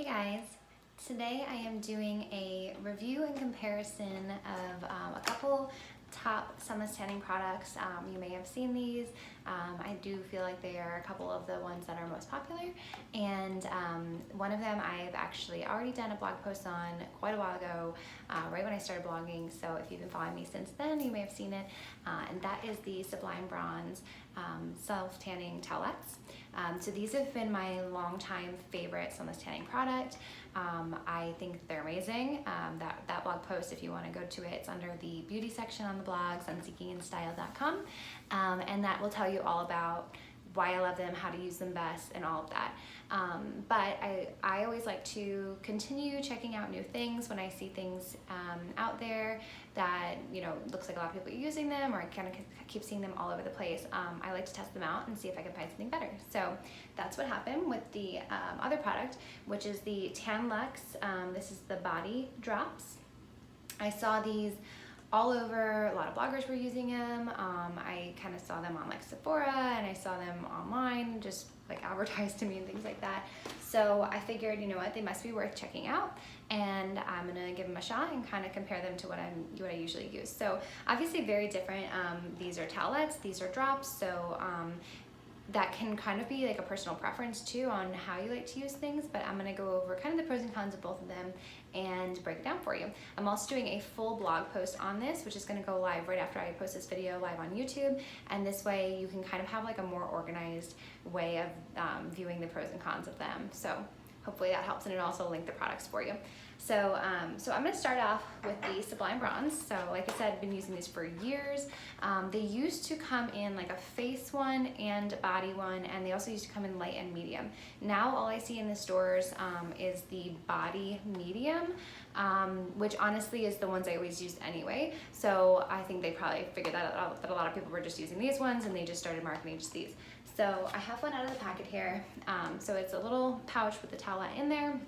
Hey guys, today I am doing a review and comparison of a couple top sunless tanning products. You may have seen these. I do feel like they are a couple of the ones that are most popular, and one of them I've actually already done a blog post on quite a while ago, right when I started blogging, so if you've been following me since then you may have seen it, and that is the Sublime Bronze self-tanning towelettes. So these have been my longtime favorite sunless tanning product. I think they're amazing. That blog post, if you want to go to it, it's under the beauty section on the blog, sunseekingandstyle.com, and that will tell you all about why I love them, how to use them best, and all of that. But I always like to continue checking out new things when I see things out there that, you know, looks like a lot of people are using them, or I kind of keep seeing them all over the place. I like to test them out and see if I can find something better. So that's what happened with the other product, which is the Sunless. This is the body drops. I saw these all over. A lot of bloggers were using them. I kind of saw them on like Sephora, and I saw them online, just like advertised to me and things like that. So I figured, you know what, they must be worth checking out, and I'm gonna give them a shot and kind of compare them to what I usually use. So obviously very different. These are towelettes, these are drops, so that can kind of be like a personal preference too on how you like to use things, but I'm gonna go over kind of the pros and cons of both of them and break it down for you. I'm also doing a full blog post on this, which is gonna go live right after I post this video live on YouTube, and this way you can kind of have like a more organized way of viewing the pros and cons of them. So hopefully that helps, and it also link the products for you. So, so I'm gonna start off with the Sublime Bronze. So like I said, I've been using these for years. They used to come in like a face one and body one, and they also used to come in light and medium. Now all I see in the stores is the body medium, which honestly is the ones I always used anyway. So I think they probably figured that out, that a lot of people were just using these ones, and they just started marketing just these. So I have one out of the packet here. So it's a little pouch with the towelette in there.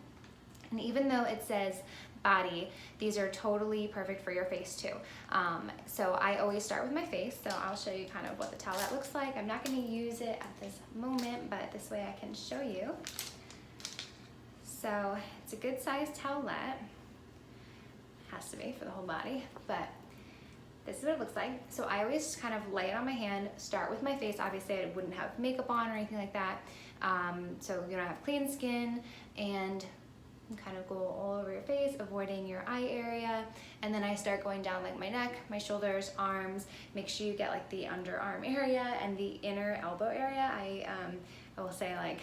And even though it says body, these are totally perfect for your face too. So I always start with my face. So I'll show you kind of what the towelette looks like. I'm not going to use it at this moment, but this way I can show you. So it's a good sized towelette. Has to be for the whole body, but this is what it looks like. So I always kind of lay it on my hand, start with my face. Obviously I wouldn't have makeup on or anything like that. So you don't have clean skin, and kind of go all over your face, avoiding your eye area, and then I start going down like my neck, my shoulders, arms. Make sure you get like the underarm area and the inner elbow area. I will say, like,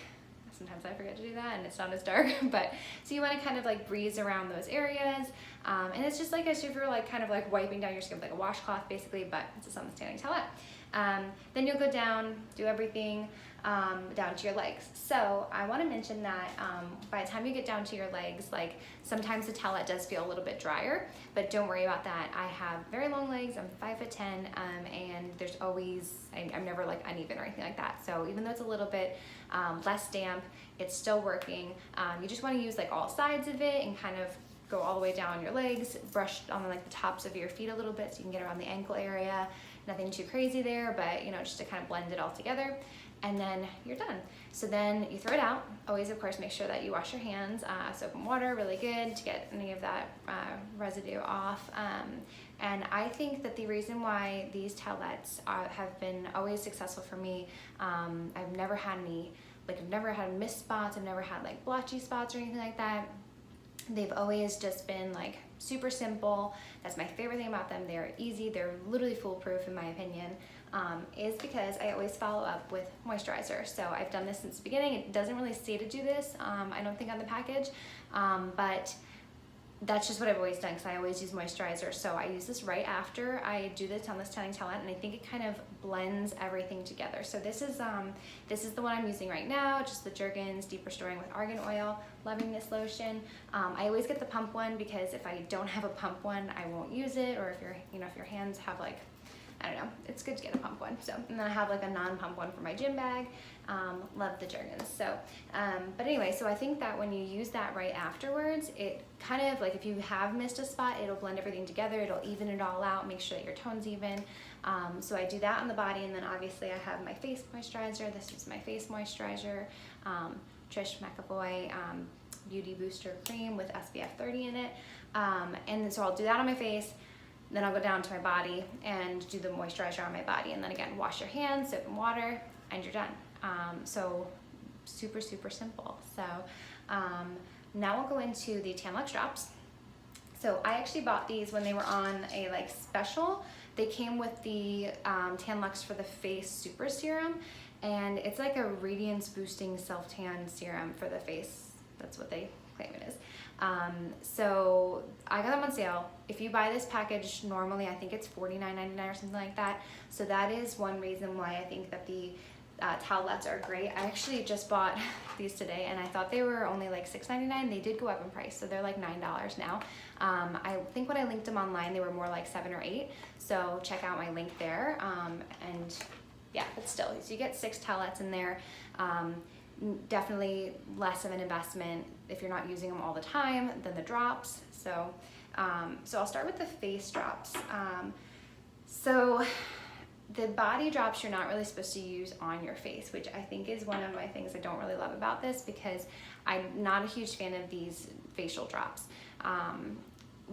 sometimes I forget to do that and it's not as dark, but so you want to kind of like breeze around those areas, and it's just like as if you're like kind of like wiping down your skin with like a washcloth basically, but it's a sunless tanning towelette. Then you'll go down, do everything down to your legs. So I want to mention that by the time you get down to your legs, like sometimes the towelette does feel a little bit drier, but don't worry about that. I have very long legs. I'm 5'10", and there's always, I'm never like uneven or anything like that. So even though it's a little bit less damp, it's still working. You just want to use like all sides of it and kind of go all the way down your legs, brush on like the tops of your feet a little bit so you can get around the ankle area. Nothing too crazy there, but you know, just to kind of blend it all together, and then you're done. So then you throw it out. Always, of course, make sure that you wash your hands, soap and water, really good to get any of that residue off. And I think that the reason why these towelettes have been always successful for me, I've never had any, like I've never had missed spots, I've never had like blotchy spots or anything like that. They've always just been like super simple. That's my favorite thing about them. They're easy, they're literally foolproof in my opinion, is because I always follow up with moisturizer. So I've done this since the beginning. It doesn't really say to do this, I don't think, on the package, but that's just what I've always done because I always use moisturizer. So I use this right after I do the Sunless tanning towelette, and I think it kind of blends everything together. So this is the one I'm using right now, just the Jergens Deep Restoring with Argan Oil. Loving this lotion. I always get the pump one because if I don't have a pump one, I won't use it, or if your hands have like, I don't know, it's good to get a pump one. So, and then I have like a non-pump one for my gym bag. Love the Jergens. So, but anyway, so I think that when you use that right afterwards, it kind of like, if you have missed a spot, it'll blend everything together. It'll even it all out, make sure that your tone's even. So I do that on the body, and then obviously I have my face moisturizer. This is my face moisturizer. Trish McAvoy Beauty Booster Cream with SPF 30 in it. And so I'll do that on my face. Then I'll go down to my body and do the moisturizer on my body. And then again, wash your hands, soap and water, and you're done. So super, super simple. So now we'll go into the Tan Luxe drops. So I actually bought these when they were on a like special. They came with the Tan Luxe for the Face Super Serum, and it's like a radiance boosting self-tan serum for the face. That's what they claim it is. So I got them on sale. If you buy this package normally, I think it's $49.99 or something like that. So that is one reason why I think that the towelettes are great. I actually just bought these today and I thought they were only like $6.99. They did go up in price, so they're like $9 now. I think when I linked them online, they were more like $7 or $8. So check out my link there. And yeah, but still, so you get 6 towelettes in there. Definitely less of an investment if you're not using them all the time than the drops. So I'll start with the face drops. So the body drops you're not really supposed to use on your face, which I think is one of my things I don't really love about this, because I'm not a huge fan of these facial drops.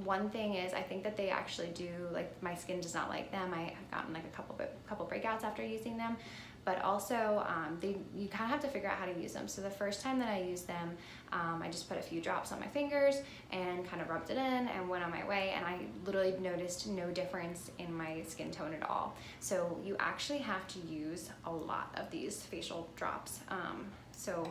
One thing is, I think that they actually do, like, my skin does not like them. I have gotten like a couple breakouts after using them, but also you kind of have to figure out how to use them. So the first time that I used them, I just put a few drops on my fingers and kind of rubbed it in and went on my way, and I literally noticed no difference in my skin tone at all. So you actually have to use a lot of these facial drops. So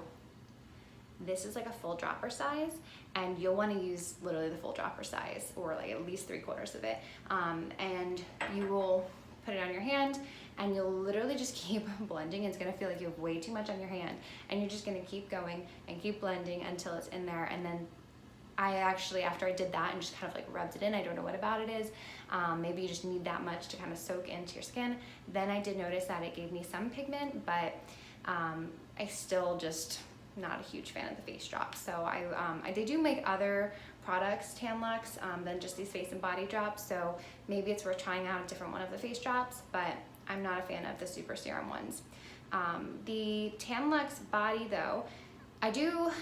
this is like a full dropper size, and you'll want to use literally the full dropper size, or like at least 3/4 of it. And you will put it on your hand, and you'll literally just keep blending. It's gonna feel like you have way too much on your hand, and you're just gonna keep going and keep blending until it's in there. And then I actually, after I did that and just kind of like rubbed it in, I don't know what about it is, maybe you just need that much to kind of soak into your skin. Then I did notice that it gave me some pigment, but I still just not a huge fan of the face drops. So they do make other products, Tan Luxe, than just these face and body drops. So maybe it's worth trying out a different one of the face drops, but I'm not a fan of the super serum ones. The Tan Luxe body though, I do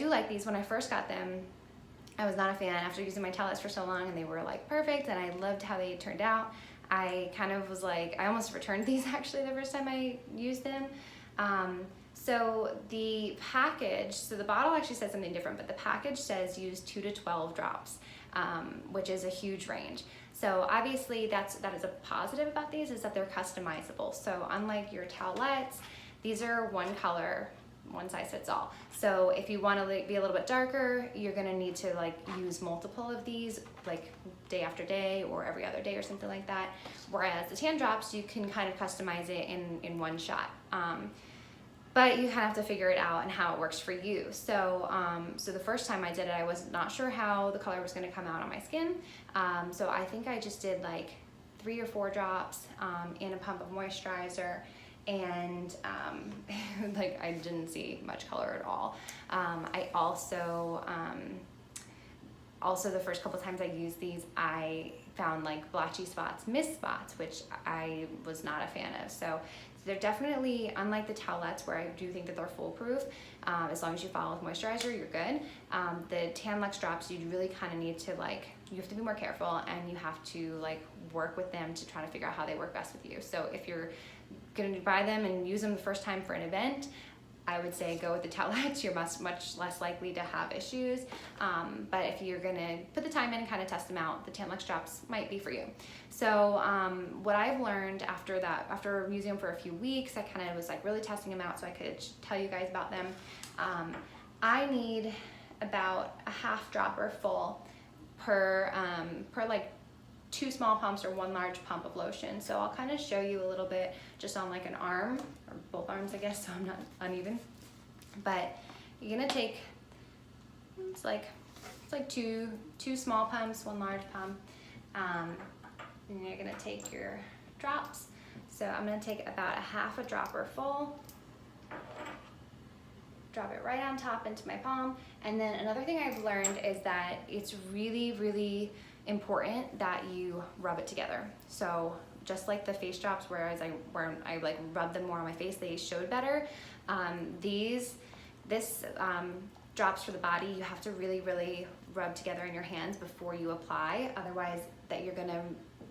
like these. When I first got them, I was not a fan. After using my towelettes for so long and they were like perfect and I loved how they turned out, I kind of was like, I almost returned these actually the first time I used them. So the package, so the bottle actually says something different, but the package says use 2 to 12 drops, which is a huge range. So obviously that is a positive about these, is that they're customizable. So unlike your towelettes, these are one color, one size fits all. So if you want to be a little bit darker, you're gonna need to like use multiple of these, like day after day or every other day or something like that. Whereas the tan drops, you can kind of customize it in one shot. But you kind of have to figure it out and how it works for you. So, so the first time I did it, I was not sure how the color was gonna come out on my skin. So I think I just did like 3 or 4 drops in a pump of moisturizer, and like I didn't see much color at all. I also the first couple times I used these, I found like blotchy spots, mist spots, which I was not a fan of. So they're definitely, unlike the towelettes where I do think that they're foolproof, as long as you follow with moisturizer, you're good. The Tan Luxe drops, you really kind of need to like, you have to be more careful, and you have to like work with them to try to figure out how they work best with you. So if you're gonna buy them and use them the first time for an event, I would say go with the towelettes. You're much less likely to have issues. But if you're gonna put the time in and kind of test them out, the Tan Luxe drops might be for you. So what I've learned after using them for a few weeks, I kind of was like really testing them out so I could tell you guys about them. I need about a half dropper full per like 2 small pumps or 1 large pump of lotion. So I'll kind of show you a little bit just on like an arm, or both arms I guess, so I'm not uneven. But you're gonna take, it's like 2 small pumps, 1 large pump, and you're gonna take your drops. So I'm gonna take about a half a dropper full, drop it right on top into my palm. And then another thing I've learned is that it's really important that you rub it together. So just like the face drops, where I like rubbed them more on my face, they showed better. This drops for the body, you have to really, really rub together in your hands before you apply. Otherwise, that you're gonna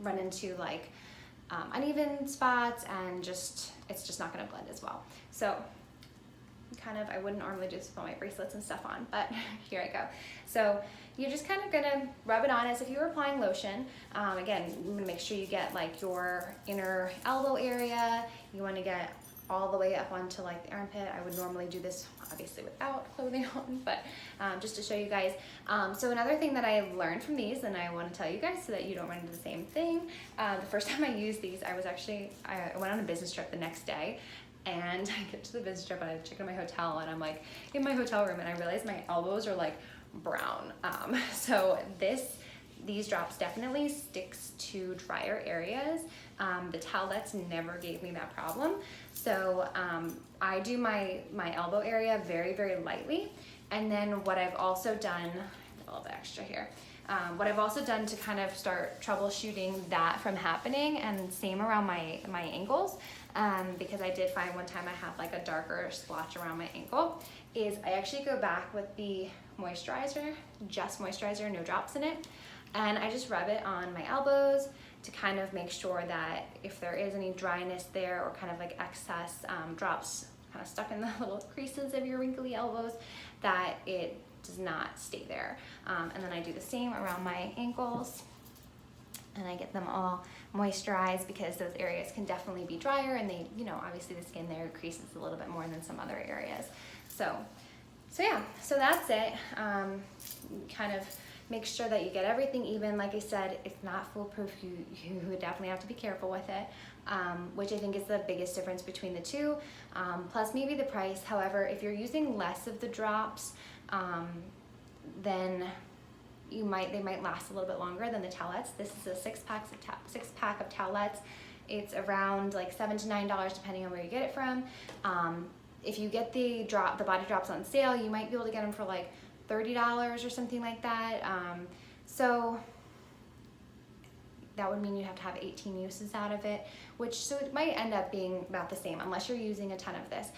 run into like uneven spots, and it's just not gonna blend as well. So kind of, I wouldn't normally just put my bracelets and stuff on, but here I go. So you're just kind of gonna rub it on as if you were applying lotion. Again, you wanna make sure you get like your inner elbow area. You wanna get all the way up onto like the armpit. I would normally do this obviously without clothing on, but just to show you guys. So another thing that I learned from these, and I want to tell you guys so that you don't run into the same thing. The first time I used these, I went on a business trip the next day, and I get to the business trip and I check in my hotel, and I'm like in my hotel room, and I realize my elbows are like brown. So these drops definitely sticks to drier areas. The towelettes never gave me that problem. So I do my elbow area very, very lightly. And then what I've also done, a little bit extra here, what I've also done to kind of start troubleshooting that from happening, and same around my ankles, because I did find one time I had like a darker splotch around my ankle, is I actually go back with the moisturizer, just moisturizer, no drops in it. And I just rub it on my elbows to kind of make sure that if there is any dryness there, or kind of like excess drops kind of stuck in the little creases of your wrinkly elbows, that it does not stay there. And then I do the same around my ankles, and I get them all moisturized, because those areas can definitely be drier, and they, you know, obviously the skin there creases a little bit more than some other areas. So yeah, so that's it. Kind of make sure that you get everything even. Like I said, it's not foolproof. You would definitely have to be careful with it, which I think is the biggest difference between the two, plus maybe the price. However, if you're using less of the drops, then they might last a little bit longer than the towelettes. This is a six pack of towelettes. It's around like $7 to $9 depending on where you get it from. If you get the body drops on sale, you might be able to get them for like $30 or something like that. So that would mean you have to have 18 uses out of it, so it might end up being about the same unless you're using a ton of this.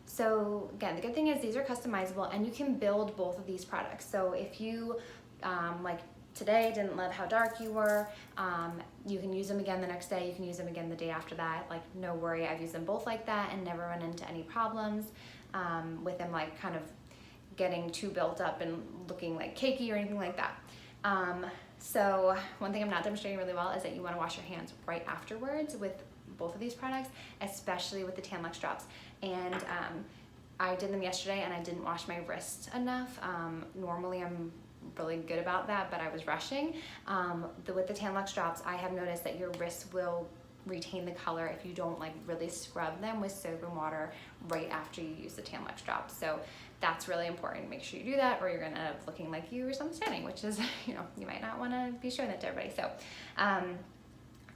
So again, the good thing is these are customizable, and you can build both of these products. So if you, like today, didn't love how dark you were, you can use them again the next day, you can use them again the day after that, like no worry. I've used them both like that and never run into any problems with them like kind of getting too built up and looking like cakey or anything like that. So one thing I'm not demonstrating really well is that you want to wash your hands right afterwards with both of these products, especially with the Tan Luxe drops. And I did them yesterday, and I didn't wash my wrists enough. Normally I'm really good about that, but I was rushing. With the Tan Luxe drops, I have noticed that your wrists will retain the color if you don't like really scrub them with soap and water right after you use the Tan Luxe drops. So that's really important. Make sure you do that, or you're gonna end up looking like you were someone tanning, which is, you know, you might not want to be showing that to everybody. So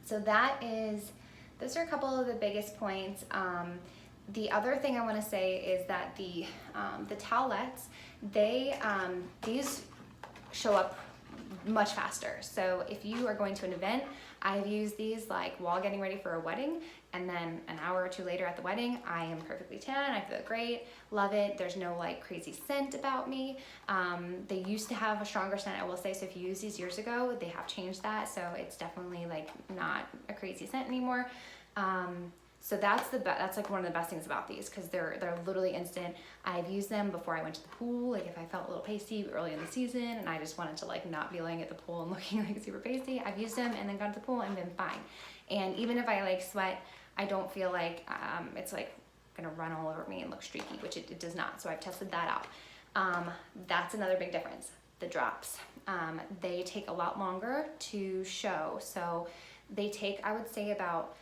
so those are a couple of the biggest points. The other thing I want to say is that the towelettes, these show up much faster. So if you are going to an event, I've used these like while getting ready for a wedding, and then an hour or two later at the wedding, I am perfectly tan, I feel great, love it. There's no like crazy scent about me. They used to have a stronger scent, I will say, so if you used these years ago, they have changed that, so it's definitely like not a crazy scent anymore. So that's like one of the best things about these, because they're literally instant. I've used them before I went to the pool, like if I felt a little pasty early in the season and I just wanted to like not be laying at the pool and looking like super pasty, I've used them and then gone to the pool and been fine. And even if I like sweat, I don't feel like it's like gonna run all over me and look streaky, which it does not. So I've tested that out. That's another big difference. The drops, they take a lot longer to show. So they take, I would say, about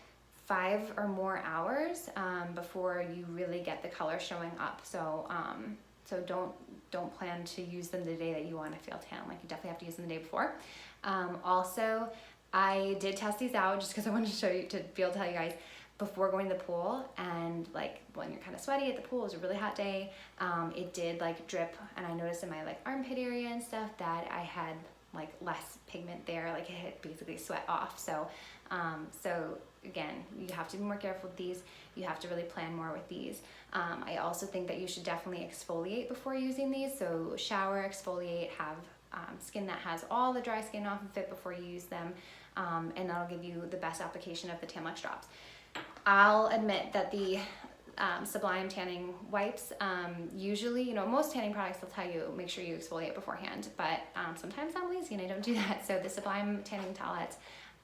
5 or more hours before you really get the color showing up. So so don't plan to use them the day that you want to feel tan. Like, you definitely have to use them the day before. Also, I did test these out just because I wanted to show you, to be able to tell you guys before going to the pool, and like when you're kind of sweaty at the pool, it was a really hot day, it did like drip, and I noticed in my like armpit area and stuff that I had like less pigment there, like it had basically sweat off. So again, you have to be more careful with these. You have to really plan more with these. I also think that you should definitely exfoliate before using these. So shower, exfoliate, have skin that has all the dry skin off of it before you use them, and that'll give you the best application of the Tan Luxe drops. I'll admit that the Sublime tanning wipes, usually, you know, most tanning products will tell you make sure you exfoliate beforehand, but sometimes I'm lazy and I don't do that. So the Sublime tanning towelettes,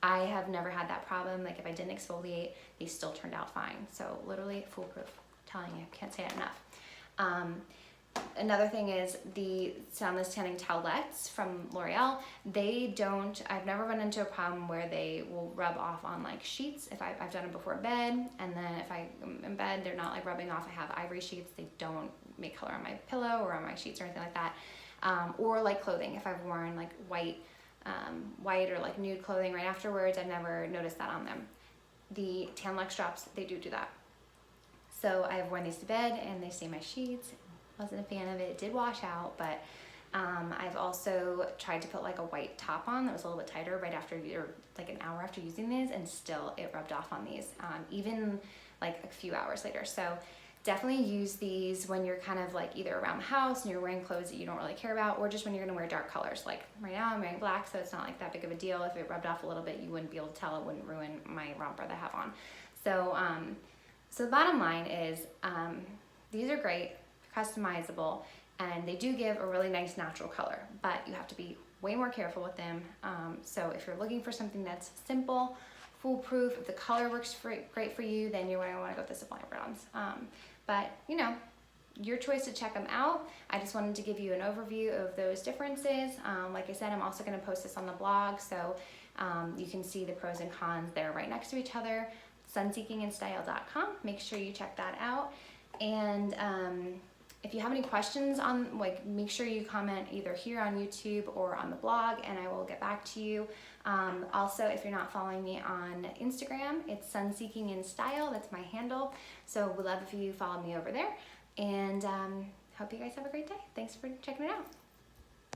I have never had that problem. Like if I didn't exfoliate, they still turned out fine. So literally foolproof, I'm telling you, can't say it enough. Another thing is the Sunless tanning towelettes from L'Oreal. I've never run into a problem where they will rub off on like sheets. If I've done it before bed, and then if I'm in bed, they're not like rubbing off. I have ivory sheets. They don't make color on my pillow or on my sheets or anything like that. Or like clothing, if I've worn like white or like nude clothing right afterwards, I've never noticed that on them. The Tan Luxe drops, they do that. So I've worn these to bed and they stain my sheets. Wasn't a fan of it. It did wash out, but I've also tried to put like a white top on that was a little bit tighter right after, or like an hour after using these, and still it rubbed off on these, even like a few hours later. So definitely use these when you're kind of like either around the house and you're wearing clothes that you don't really care about, or just when you're gonna wear dark colors. Like right now I'm wearing black, so it's not like that big of a deal. If it rubbed off a little bit, you wouldn't be able to tell. It wouldn't ruin my romper that I have on. So, so the bottom line is these are great, customizable, and they do give a really nice natural color, but you have to be way more careful with them. So if you're looking for something that's simple, foolproof, if the color works great for you, then you're going to want to go with the Sublime Bronze. But you know, your choice to check them out. I just wanted to give you an overview of those differences. Like I said, I'm also going to post this on the blog, so you can see the pros and cons there right next to each other. sunseekinginstyle.com. Make sure you check that out. And if you have any questions on, like, make sure you comment either here on YouTube or on the blog, and I will get back to you. Also, if you're not following me on Instagram, it's sunseekinginstyle. That's my handle. So we'd love if you follow me over there. And hope you guys have a great day. Thanks for checking it out.